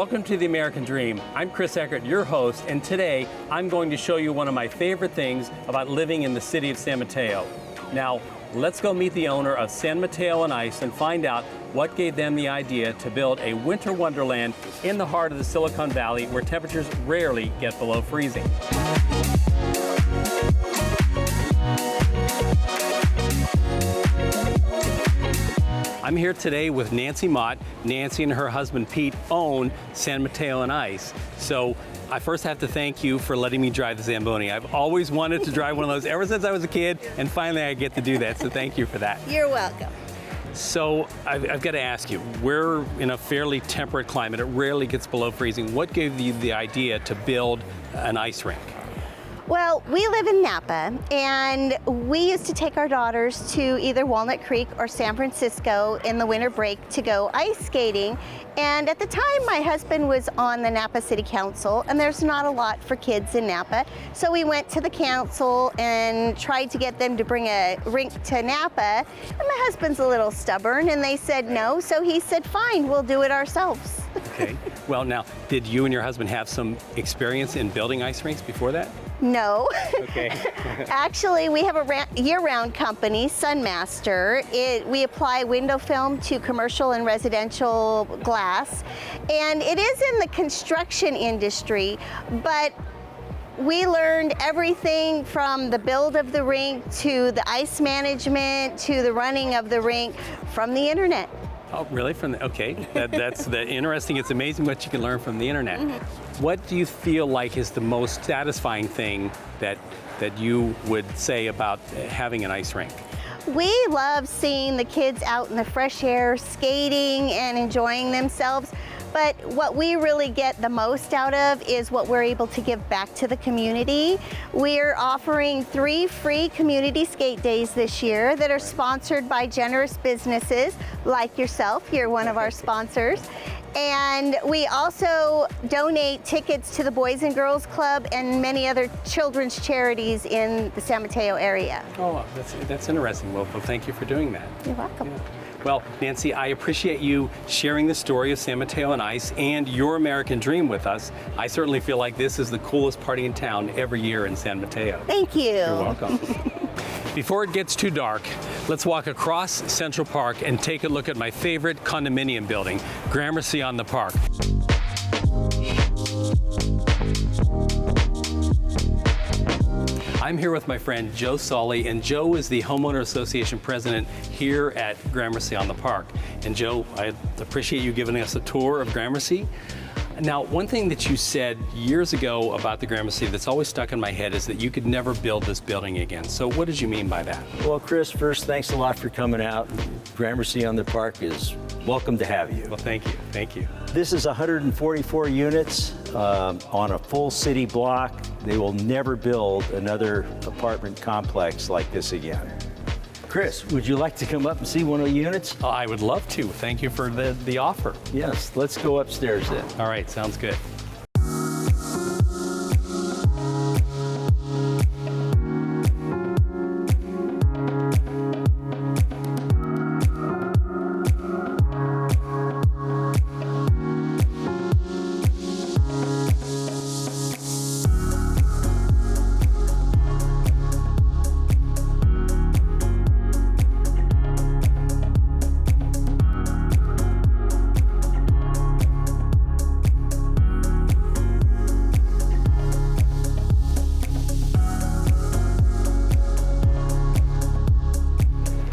Welcome to the American Dream. I'm Chris Eckert, your host, and today I'm going to show you one of my favorite things about living in the city of San Mateo. Now, let's go meet the owner of San Mateo and Ice and find out what gave them the idea to build a winter wonderland in the heart of the Silicon Valley where temperatures rarely get below freezing. I'm here today with Nancy Mott. Nancy and her husband Pete own San Mateo and Ice. So I first have to thank you for letting me drive the Zamboni. I've always wanted to drive one of those ever since I was a kid, and finally I get to do that, so thank you for that. You're welcome. So I've got to ask you, we're in a fairly temperate climate. It rarely gets below freezing. What gave you the idea to build an ice rink? Well, we live in Napa, and we used to take our daughters to either Walnut Creek or San Francisco in the winter break to go ice skating. And at the time, my husband was on the Napa City Council, and there's not a lot for kids in Napa. So we went to the council and tried to get them to bring a rink to Napa. And my husband's a little stubborn, and they said no. So he said, fine, we'll do it ourselves. Okay. Well, now, did you and your husband have some experience in building ice rinks before that? No. Okay. Actually, we have a year-round company, Sunmaster. We apply window film to commercial and residential glass, and it is in the construction industry, but we learned everything from the build of the rink to the ice management to the running of the rink from the internet. Oh, really? Okay, that's interesting. It's amazing what you can learn from the internet. Mm-hmm. What do you feel like is the most satisfying thing that you would say about having an ice rink? We love seeing the kids out in the fresh air, skating and enjoying themselves. But what we really get the most out of is what we're able to give back to the community. We're offering 3 free community skate days this year that are sponsored by generous businesses like yourself. You're one of our sponsors. And we also donate tickets to the Boys and Girls Club and many other children's charities in the San Mateo area. Oh, that's interesting. Well, thank you for doing that. You're welcome. Yeah. Well, Nancy, I appreciate you sharing the story of San Mateo and Ice and your American dream with us. I certainly feel like this is the coolest party in town every year in San Mateo. Thank you. You're welcome. Before it gets too dark, let's walk across Central Park and take a look at my favorite condominium building, Gramercy on the Park. I'm here with my friend Joe Solly, and Joe is the Homeowner Association president here at Gramercy on the Park. And Joe, I appreciate you giving us a tour of Gramercy. Now, one thing that you said years ago about the Gramercy that's always stuck in my head is that you could never build this building again. So what did you mean by that? Well, Chris, first, thanks a lot for coming out. Gramercy on the Park is welcome to have you. Well, thank you. Thank you. This is 144 units on a full city block. They will never build another apartment complex like this again. Chris, would you like to come up and see one of the units? I would love to. Thank you for the offer. Yes, let's go upstairs then. All right, sounds good.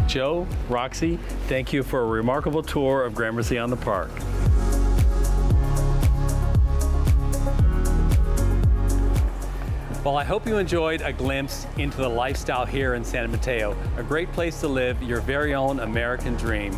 Joe, Roxy, thank you for a remarkable tour of Gramercy on the Park. Well, I hope you enjoyed a glimpse into the lifestyle here in San Mateo, a great place to live your very own American dream.